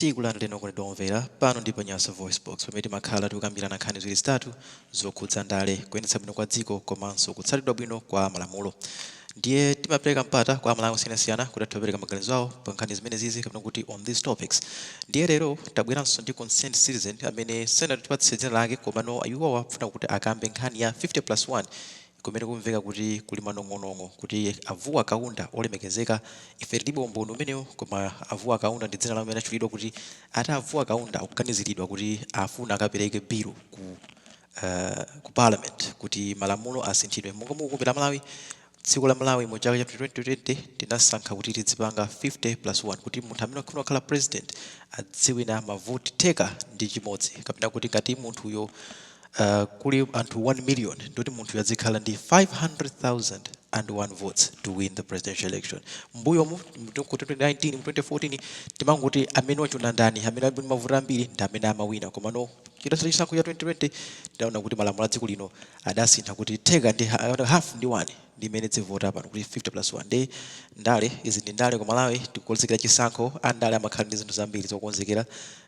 Tikulandira leno kunidomvera pano ndipo Nyasa VoiceBox pamene timakhala tikukambirana nkhani ziwiri zitatu zokhudza ndale kuyendetsa bwino kwa dziko komanso kutsatidwa bwino kwa malamulo. Ndiye timapereka mpata kwa amalankhula osiyanasiyana kuti athe kupereka maganizo awo pa nkhani zimenezi kapena kuti on these topics. Ndiye lero tabweranso ndi concerned citizen amene senate tipatse dzina lake komano iwowa afuna kuti akambe nkhani ya 50+1 kumene kumveka kuti kuli manong'onong'o kuti avuwa kaunda olemekezeka ife tilibe umboni umenewo koma avuwa kaunda ndi dzina lamene achulidwa kuti ati avuwa kaunda akuganiziridwa kuti afuna akapereke bill ku parliament kuti malamulo asinthidwe. Monga mukukumbukira Malawi, dziko la Malawi mu chaka cha 2020 tinasankha kuti tidzipanga 50+1 kuti munthu amene akufuna kukhala president adziwina mavoti theka ndi chimodzi kapena kuti ngati munthuyo kuli anthu 1 million ndoti munthu yadzikhala ndi 500,001 votes to win the presidential election. Mbuyo mu 2019 mu 2014 timanguti amene wachuna ndani amene ali mavoti ambiri ndi amene amawina komano chitasala chisankho cha 2020 ndaona kuti malamulo a dziko lino adasintha kuti theka ndi half ndi 1 ndi imene dzivota pano kuti 50+1 ndi ndale izi ndi ndale ku Malawi tikukonzekera chisankho andale amakhala ndi zinthu zambiri zokonzekera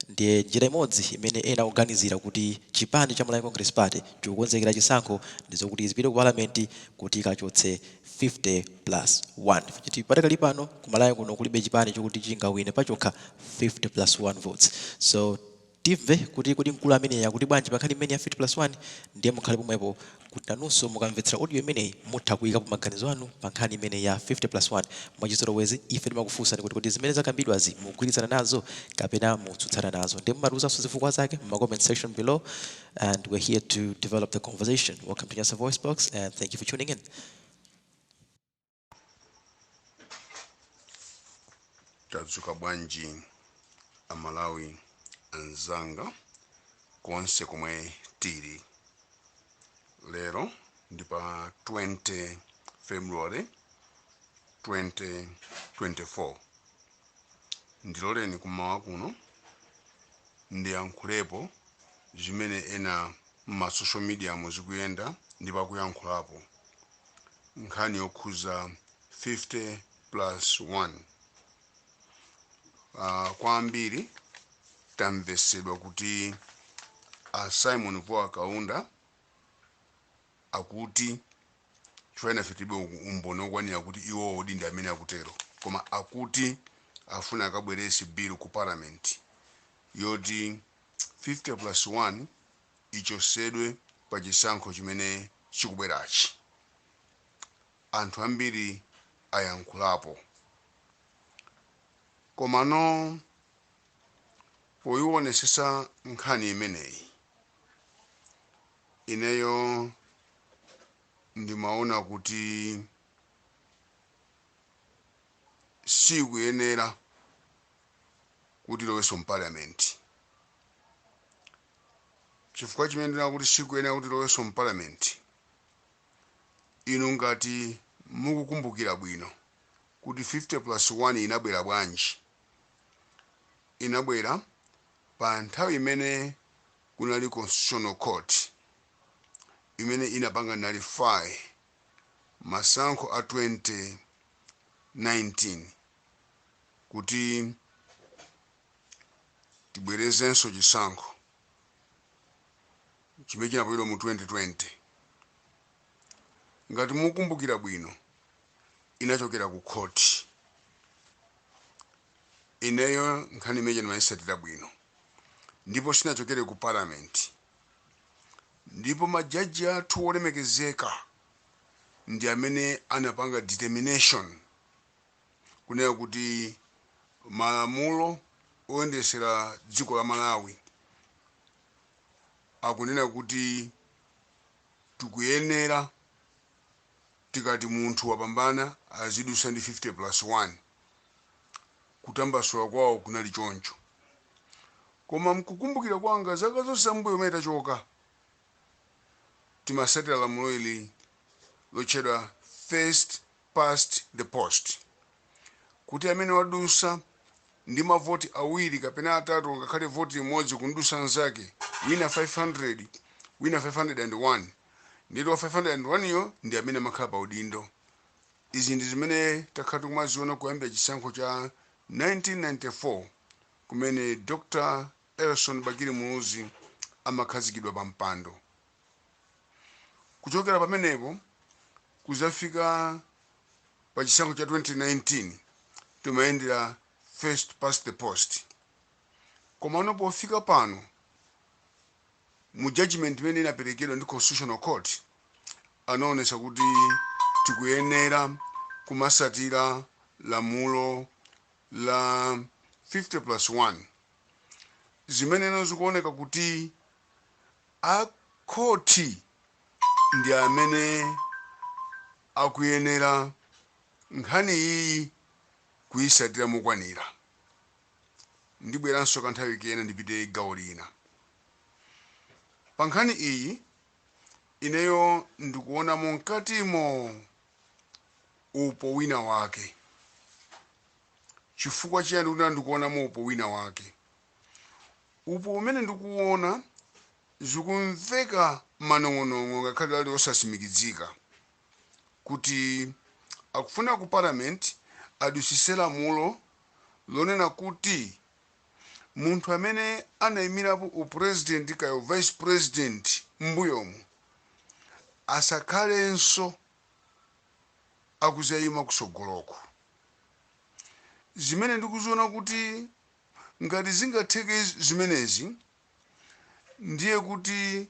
ndiye njira imodzi imene ena oganizira kuti chipani cha Malawi Congress Party chikukonzekera chisankho ndizokuti izipite ku parliament kuti ikachotse 50+1 chiti patakali pano ku Malawi kuno kulibe chipani chokuti chingawine pachokha 50+1 votes. So timve kuti kodi mkulu ameneya kuti bwanji pakhani imene ya 50+1 ndiye mukhale pomwepo kuti nanunso mukamvetsera audio imeneyi mutha kuyikapo maganizo anu pa nkhani imene ya 50+1 mwachizolowezi ife timakufunsani kuti kodi zimene zakambidwazi mugwirizana nazo kapena mutsutsana nazo ndi mumatiuzanso zifukwa zake mu comment section below and we're here to develop the conversation. Welcome to Nyasa VoiceBox and thank you for tuning in. Tadzuka bwanji amalawi anzanga konse komwe tili lero ndi pa 20 February 2024 ndiloleni kumawa kuno ndiyankhulepo zimene ena ma social media muzikuyenda ndipo kuyankhulapo nkhani yokhuza 50+1. Kwambiri tamvesedwa kuti Simon Poa Kaunda akuti chifukwa fitibe umboni okwanira kuti iwo odi ndi amene akutero koma akuti afuna akabwerese bill ku parliament yoti 50+1 ichosedwe pa chisankho chimene chikubwerachi. Anthu ambiri ayankhulapo komano poyionesesa nkhani imeneyi ineyo ndimaona kuti sikuyenera kuti loweso mparliament. Chifukwa chimene ndina kuti sikuyenera kuti loweso mparliament, inu ngati mukukumbukira bwino kuti 50+1 inabwera bwanji. Inabwera pa nthawi imene kunali constitutional court imene inapanga nullify masankho a 2019 kuti tibwerezenso chisankho chimene chinapangidwa mu 2020. Ngati mukumbukira bwino inachokera ku court ineyo nkhani imene ndimayisatira bwino ndipo sinachokere ku parliament ndipo majaji athu olemekezeka ndi amene anapanga determination kunena kuti malamulo oyendesera dziko la Malawi akunena kuti tikuyenera tikati munthu wapambana azidusa ndi 50+1 kutambasula kwawo kunali choncho. Koma mkukumbukira kwanga zaka zonse ambuyo umene tachoka timasatira lamulo ili lochedwa first past the post kuti amene wadusa ndi mavoti awiri kapena atatu ngakhale voti imodzi kundusa nzake wina 500 wina 501 ndilo 501 yo ndi amene makhala pa udindo. Izi ndi zimene takhala tikumaziona kuyambira chisankho cha 1994 kumene Dr. Elson Bagiri Muluzi amakhazikidwa pa mpando. Kuchokera pamenepo kuzafika pa chisankho cha 2019 tumayendera first past the post. Komano pofika pano mu judgment imene inaperekedwa ndi Constitutional Court anaonesa kuti tikuyenera kumasatira lamulo la 50+1 zimene zikuoneka kuti akhoti ndi amene akuyenera nkhani iyi kuyisatira mokwanira. Ndibweranso kanthawi kena ndipite gawo lina. Pa nkhani iyi ineyo ndikuona mkatimo upo wina wake. Chifukwa chiyani kuti ndikuona upo wina wake? Upo umene ndikuona zikumveka manong'onong'o ngakhale ali osasimikizika kuti akufuna ku parliament adusise lamulo lonena kuti munthu amene anayimirapo upresident kayo vice president mbuyomu asakhalenso akuzayima kusogoloko. Zimene ndikuziona kuti ngati zingatheke zimenezi ndiye kuti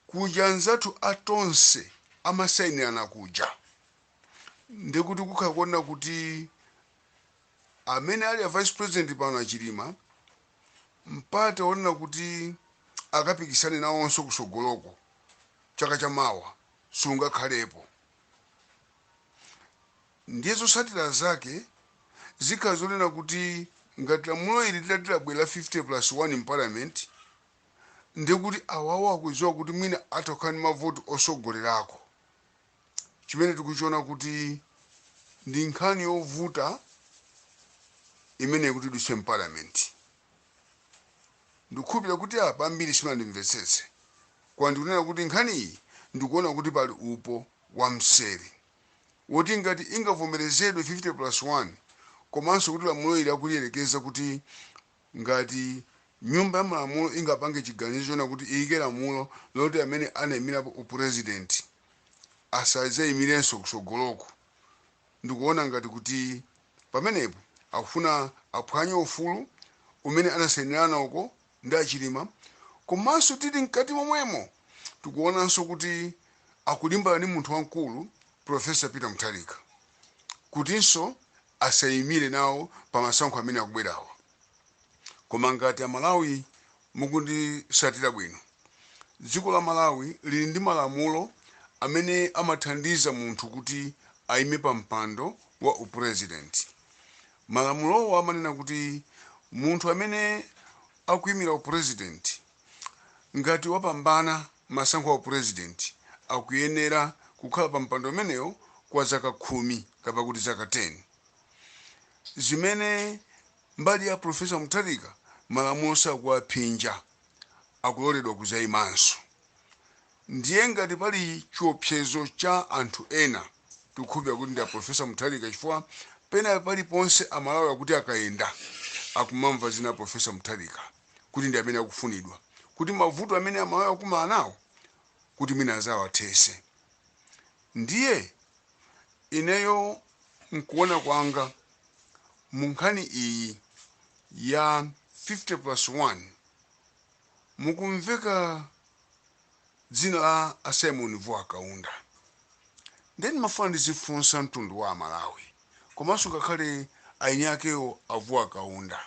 kuja nzathu atonse amasayinirana kuja ndiye kuti kukhakuona kuti amene ali a vice president pano achilima mpata onena kuti akapikisane nawonso kusogoloko chaka chamawa sungakhalepo. Ndiye zosatira zake zikhazonena kuti ngati lamulo ili lidabwera 50+1 in parliament ndiye kuti awawo akudziwa kuti mwina atakhala ndi mavoti osogolerako. Chimene tikuchiona kuti ndi nkhani yovuta imene kuti iduse parliament. Ndikukhulupirira kuti apa ambiri simandimvetsetse kwa ndikunena kuti nkhani iyi ndikuona kuti pali upo wamseri woti ngati ingavomerezedwe 50+1 komanso kuti lamulo ili akuliyelekeza kuti ngati nyumba ya malamulo ingapange chiganizo na kuti iyike lamulo loti amene anayimirapo upresident asazayimirenso kusogoloko. Ndikuona ngati kuti pamenepo akufuna aphwanye ufulu umene anasayinirana uko ndi achilima. Komanso tili mkati momwemo tikuonanso kuti akulimbana ndi munthu wamkulu Professor Peter Mutharika kutinso asayimire nawo pa masankho amene akubwerawa. Koma ngati Amalawi mukundisatira bwino, dziko la Malawi lili ndi malamulo amene amathandiza munthu kuti ayime pa mpando wa upresident. Malamulowo amanena kuti munthu amene akuyimira upresident ngati wapambana masankho wa upresident akuyenera kukhala pa mpando umenewo kwa zaka 10 kapena kuti zaka 10. Zimene mbali ya Professor Mutharika malamulo sakuwaphinja akuloledwa kuzayimanso. Ndiye ngati pali chiopsezo cha anthu ena tikukhulupirira kuti ndi a Professor Mutharika chifukwa pena paliponse Amalawi akuti akayenda akumamva zina Professor Mutharika kuti ndi amene akufunidwa kuti mavuto amene Amalawi akumana nawo kuti mwina azawathese. Ndiye ineyo nkuona kwanga munkhani iyi ya 50+1 mukumveka dzina la Simon Vuakaunda. Ndeni mafuna ndizifunsa mtundu wa Amalawi komanso ngakhale aini akewo a Vuakaunda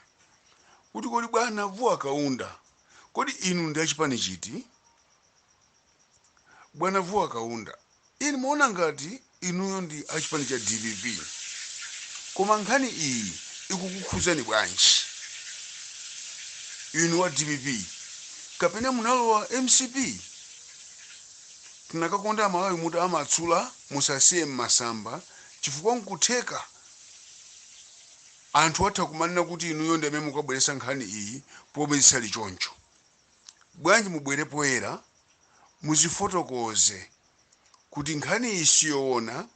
kuti kodi bwana Vuakaunda kodi inu ndi achipani chiti? Bwana Vuakaunda inu muona ngati inuyo ndi achipani cha DPP koma nkhani iyi ikukukhuzani bwanji inu wa DPP kapena munalowa MCP? Tinakakonda Amalawi muti amatsula musasiye mmasamba chifukwa nkutheka anthu atha kumanena kuti inuyo ndi amene mukabweresa nkhani iyi pomwe zisali choncho. Bwanji mubwere poyera muzifotokoze kuti nkhani iyi siyoona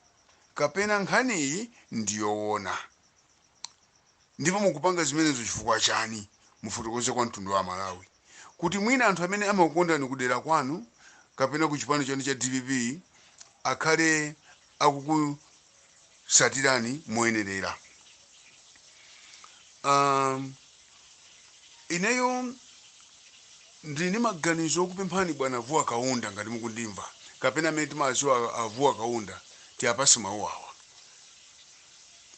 kapena nkhani iyi ndiyoona. ndipo mukupanga zimenezo chifukwa chani? Mufotokoze kwa mtundu wa Malawi kuti mwina anthu amene amakukondani kudera kwanu kapena ku chipani chanu cha DPP akhale akukusatirani moyenerera. Ineyo ndini maganizo okupemphani bwana Vuwa Kaunda ngati mukundimva kapena amene timaziwa Vuwa Kaunda tiyapase mawu awa.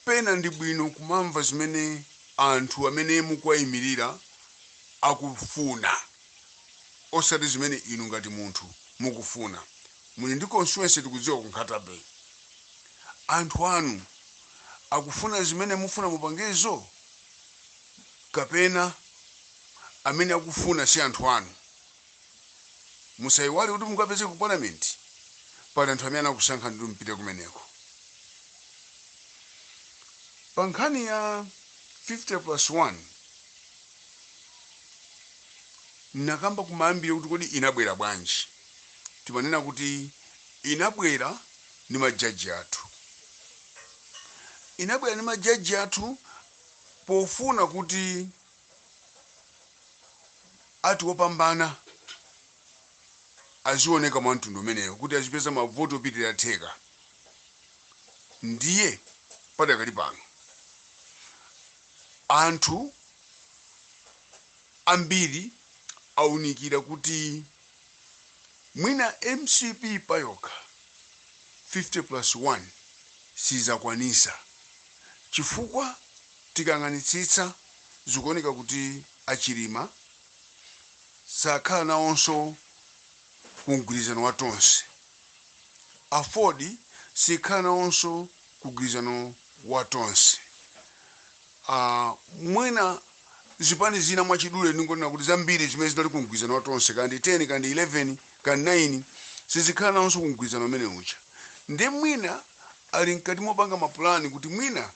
Pena ndi bwino kumamva zimene anthu amene mukuwayimirira akufuna osati zimene inu ngati munthu mukufuna. Muli ndi constituency tikudziwa ku Nkatabe, anthu anu akufuna zimene mufuna mupangezo kapena amene akufuna si anthu anu? Musayiwale kuti mukapeze ku parliament pali anthu amene akusankha ndi mpite kumeneko. Pa nkhani ya 50+1 nakamba kumayambira kuti kodi inabwera bwanji. Timanena kuti inabwera ndi majaji athu. Inabwera ndi majaji athu pofuna kuti ati wopambana azioneka mwa mtundu umeneyo kuti azipeza mavoti opitirira theka. Ndiye padakali pano anthu ambiri aunikira kuti mwina MCP payoka 50+1 sizakwanisa, chifukwa tikang'anitsitsa zikuoneka kuti achilima sakhala nawonso kugwirizano wa tonse, afodi sikhala nawonso kugwirizano wa tonse. Mwina zipani zina mwachidule ndingonena kuti zambiri zimene zinali kugwirizano wa tonse kandi 10 kandi 11 kandi 9 sizikhala nawonso kugwirizano umene ucha. Ndi mwina ali mkati mopanga mapulani kuti mwina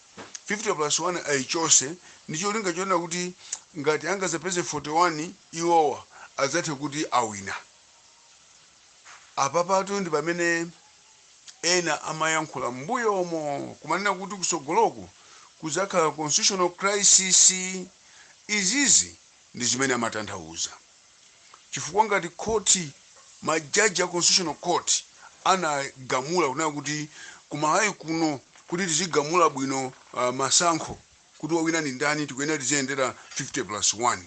50+1 ayichose ndi cholinga chonena kuti ngati angazapeze 41 iwowa azathe kuti awina. Apapatu ndi pamene ena amayankhula mbuyo omo kumanena kuti kusogoloko kuzakhala constitutional crisis. Izizi ndi zimene amatanthauza, chifukwa ngati koti majaji a constitutional court anagamula kunena kuti kumalawi kuno kuti tizigamula bwino masankho kuti wawina ndi ndani tikuyenera tiziyendera 50+1.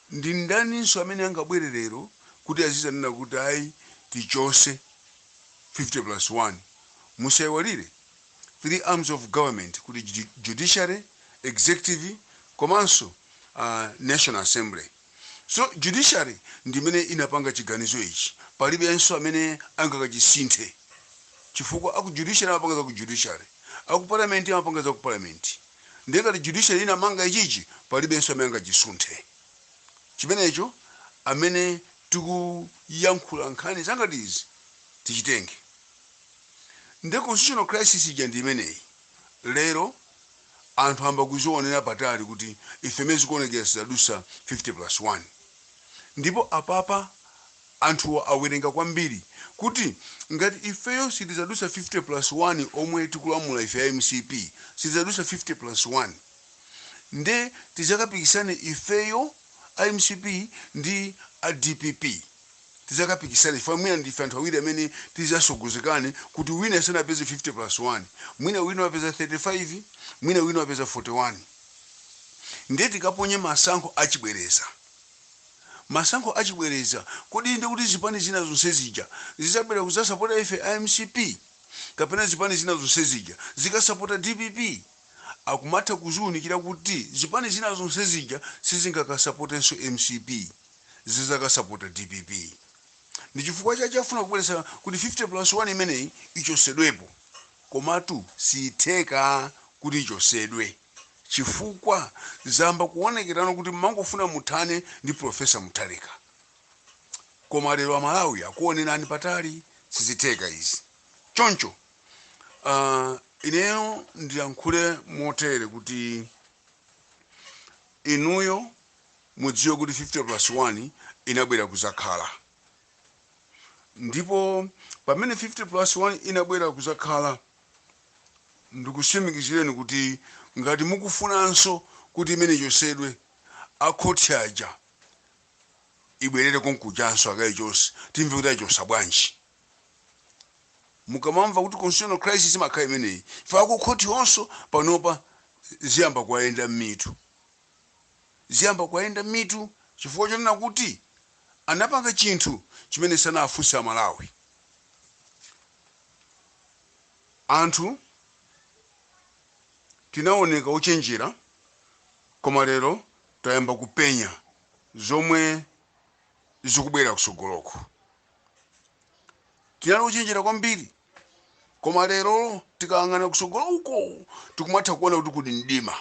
Ndi ndaninso amene angabwererero kuti azizanena kuti ayi tichose 50+1. Musayiwalire 3 arms of government kuti judiciary, executive komanso National Assembly. So judiciary ndimene inapanga chiganizo ichi, palibenso amene angakachisinthe chifukwa aku judiciary amapanga za ku judiciary, aku parliament amapanga za ku parliament. Ndekati judiciary inamanga ichichi palibenso amene angachisunthe. Chimenecho amene tikuyankhula nkhani zangatizi tichitenge. Ndi constitutional crisis ija ndi imeneyi. Lero anthu amba kuzionera patali kuti ife mezi kuonekera sizadusa 50+1. Ndipo apapa anthu awerenga kwambiri kuti ngati ifeyo sitizadusa 50+1 omwe tikulamula ife ya MCP sitizadusa 50+1, nde tizakapikisane ifeyo a MCP ndi a DPP. Tizakapikisane famwina ndife anthu awiri amene tizasogozekane kuti wina sanapeze 50+1, mwina wina wapeza 35, mwina wina wapeza 41. Nde tikaponye masankho achibwereza. Masankho achibwereza kodi ndi kuti zipani zina zonse zija zizabwera kuzasapota ife MCP kapena zipani zina zonse zija zikasapota DPP? Akumatha kuziunikira kuti zipani zina zonse zija sizingakasapotenso MCP, zizakasapota DPP. Ndi chifukwa chache afuna kubweresa kuti 50+1 imeneyi ichosedwepo, komatu sitheka kuti ichosedwe chifukwa zamba kuonekerano kuti mangofuna muthane ndi Profesa Mutharika. Koma lero Amalawi akuonerani patali, sizitheka izi. Choncho ineyo ndiyankhule motere kuti inuyo mudziwe kuti 50+1 inabwera kuzakhala. Ndipo pamene 50+1 inabwera kuzakhala ndikusimikizireni kuti ngati mukufunanso kuti imene chosedwe akhoti aja ibwerere konkujanso akayi chonse timve kuti achosa bwanji. Mukamamva kuti constitutional crisis imakhala imeneyi ife akukhoti onso panopa ziyamba kuwayenda m'mitu, ziyamba kuwayenda m'mitu chifukwa chonena kuti anapanga chinthu chimene sanafunse Amalawi. Anthu tinaoneka ochenjera koma lero tayamba kupenya zomwe zikubwera kusogoloko. Tinali ochenjera kwambiri koma lero tikayang'ana kusogoloko tikumatha kuona kuti kuli mdima.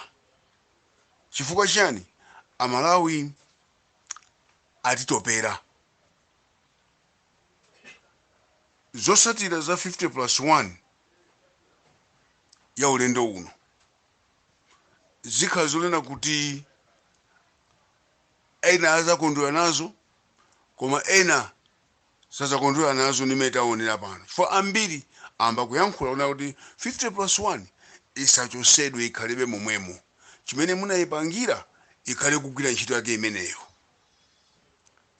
Chifukwa chani? Amalawi atitopera. Zosatira za 50+1 ya ulendo uno zikhala zonena kuti ena azakondwera nazo koma ena sazakondwera nazo nimene taonera pano. Chifukwa ambiri amba kuyankhula ona kuti 50+1 isachosedwe ikhalebe momwemo, chimene munayipangira ikhale kugwira ntchito yake imeneyo.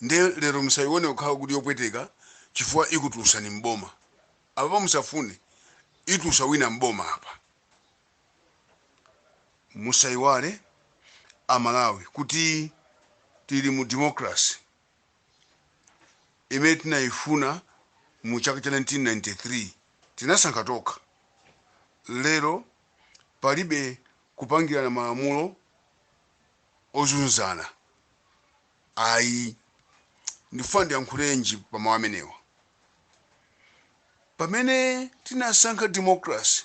Nde lero musayione kukhala kuti yopweteka chifukwa ikutusani mboma. Apa musafune itusa wina mboma apa. Musayiwale Amalawi kuti tili mu democracy imene tinayifuna mu chaka cha 1993 tinasankha tokha. Lero palibe kupangirana malamulo ozunzana. Ayi ndifuna ndiyankhulenji pamawu amenewa. Pamene tinasankha democracy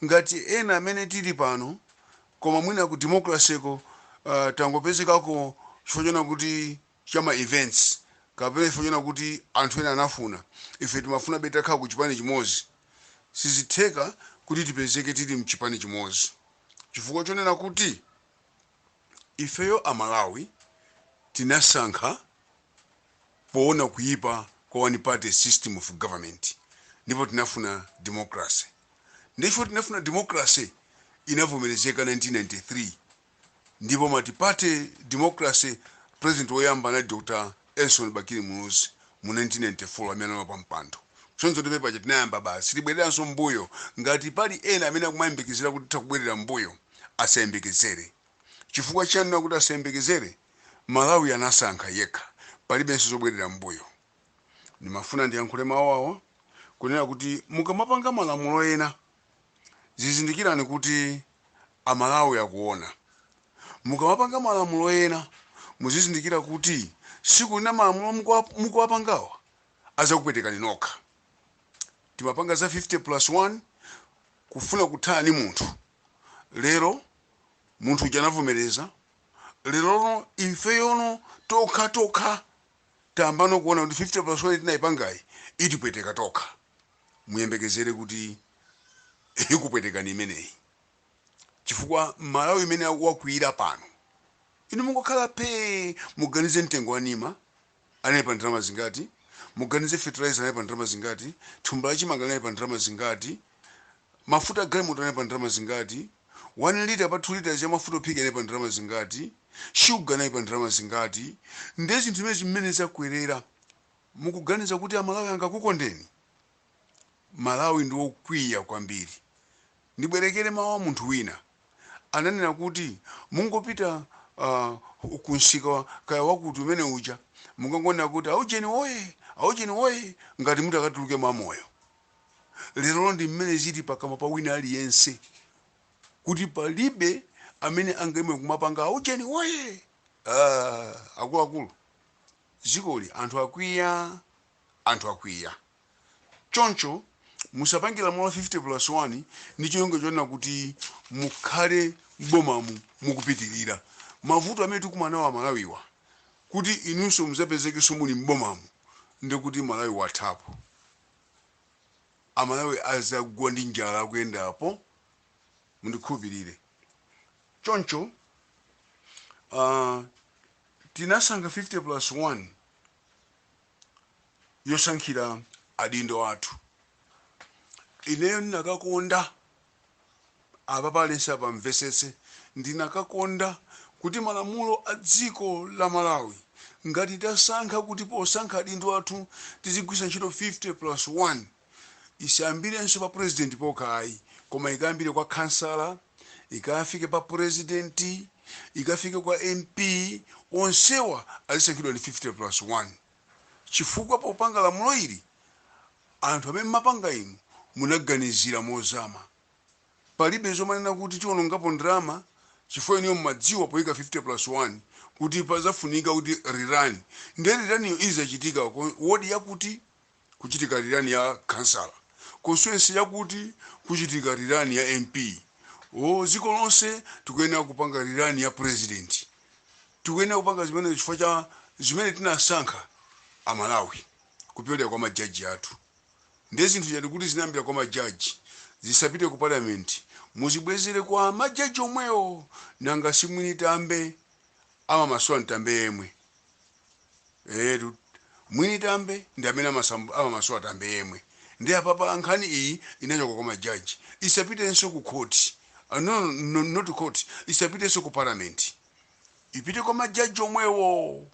ngati ena amene tili pano koma mwina ku democracy-ko tangopezekako chifukwa chona kuti chama events kapena chifukwa chona kuti anthu ena anafuna ife timafuna betakhala ku chipani chimodzi, sizitheka kuti tipezeke tili mchipani chimodzi. Chifukwa chonena kuti ifeyo Amalawi tinasankha poona kuyipa kwa one party system of government, ndipo tinafuna democracy. Ndipo tinafuna democracy inavomerezeka 1993, ndipo matipate democracy president woyamba na Dr. Elson Bakiri Munuzi mu 1994 amene analowa pampando. Chonzo ndipepa tinayamba basi libwereranso mbuyo ngati pali ena amene akumayembekezera kuti takubwerera mbuyo asayembekezere. Chifukwa chani kuti asayembekezere? Malawi anasankha yekha, palibenso zobwerera mbuyo. Ndimafuna ndiyankhule mawu awo kunena kuti mukamapanga malamulo ena zizindikirani kuti Amalawi akuona. Mukamapanga malamulo ena muzizindikira kuti siku lina malamulo mukuwapangawa azakupwetekani nokha. Timapanga za 50+1 kufuna kuthana ni munthu. Lero munthu uja anavomereza. Lero ifeyono tokha tambano kuona kuti 50+1 tinayipangayi itipweteka tokha. Muyembekezere kuti ikupwetekani imeneyi. Chifukwa Malawi imene wakuira pano inu mungokhala pe muganize mtengo wa nima anali pa ndalama zingati, muganize fertilizer anali pa ndalama zingati, thumba la chimanga anali pa ndalama zingati, mafuta galimoto anali pa ndalama zingati, 1 liter pa 2 liters ya mafuta ophika anali pa ndalama zingati, sugar anali pa ndalama zingati. Ndezi zinthu zimene zakwerera mukuganiza kuti Amalawi angakukondeni? Malawi ndi wokwiya kwambiri. Ndibwerekere mawu a munthu wina ananena kuti mungopita kunsika kaya wakuti umene uja mungangona kuti aujeni woye ngati munthu akatuluke mamoyo. Lero ndi mmene ziti pakamwa pa wina aliyense kuti palibe amene angaime kumapanga aujeni woye. Akuluakulu zikoli anthu akwiya. Choncho musapangira mwa 50+1 ndi chiyongo chonena kuti mukhale bomamu mukupitirira. Mavuto amene tikumanawo Amalawiwa kuti inunso muzapezekenso muli mbomamu ndikuti Malawi wathapo. Amalawi azagwa ndi njala akuyendapo, mundikhulupirire. Choncho tinasankha 50+1 yosankhira adindo athu. Ineyo ndinakakonda apa palense pamvesese ndinakakonda kuti malamulo a dziko la Malawi ngati tasankha kuti posankha adindo athu tizigwisa ntchito 50+1 isayambirenso pa president pokayi koma ikayambire kwa kansala ikafike pa president ikafike kwa MP onsewa azisankhidwa ndi 50+1 chifukwa popanga lamulo ili anthu amene mapanga inu munaganizira mozama palibe zomanena kuti tionongapo ndrama chifukwa iniyo mmadziwa poika 50+1 kuti pazafunika kuti rirani ndiye riraniyo izachitika wodi yakuti kuchitika rirani ya kansala constituency yakuti kuchitika rirani ya MP ziko lonse tikuyenera kupanga rirani ya president tikuyenera kupanga zimene chifukwa cha zimene tinasankha amalawi kupyolera kwa majaji athu ndiye zinthu chati kuti zinambira kwa majaji zisapite ku parliament muzibwezere kwa majaji omwewo nanga simwini tambe ama maswani tambe yemwe mwini tambe ndi amene ama maswani tambe yemwe ndi apapa nkhani iyi inachoka kwa majaji isapitenso ku court not to court isapitenso ku parliament ipite kwa majaji omwewo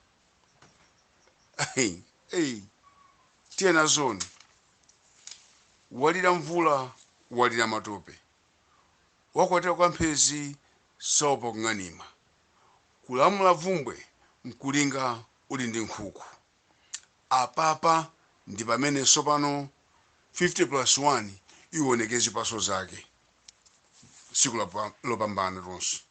tiyena zoni walira mvula walira matope wakwatira kwa mphezi saopa kung'anima kulamula vumbwe mkulinga uli ndi nkhuku apapa ndi pamene sopano 50+1 iwoneke zipaso zake siku lopambana tonse.